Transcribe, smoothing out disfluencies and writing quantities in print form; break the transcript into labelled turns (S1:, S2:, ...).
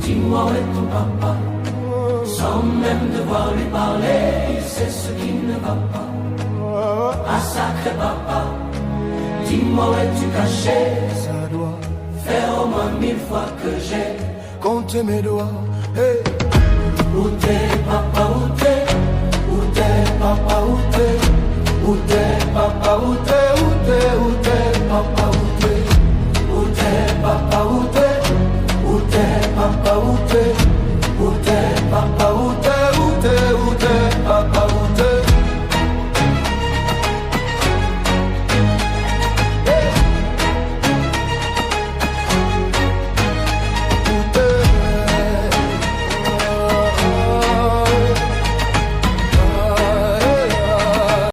S1: Dis-moi où est ton papa, sans même devoir lui parler, c'est ce qui ne va pas. Ah sacré papa, dis-moi où es-tu caché?
S2: Ça doit
S1: faire au moins 1000 fois que j'ai
S2: compté mes doigts. Hey.
S1: Où t'es papa, où t'es? Où t'es papa, où t'es? Où t'es papa, où t'es? Où t'es papa?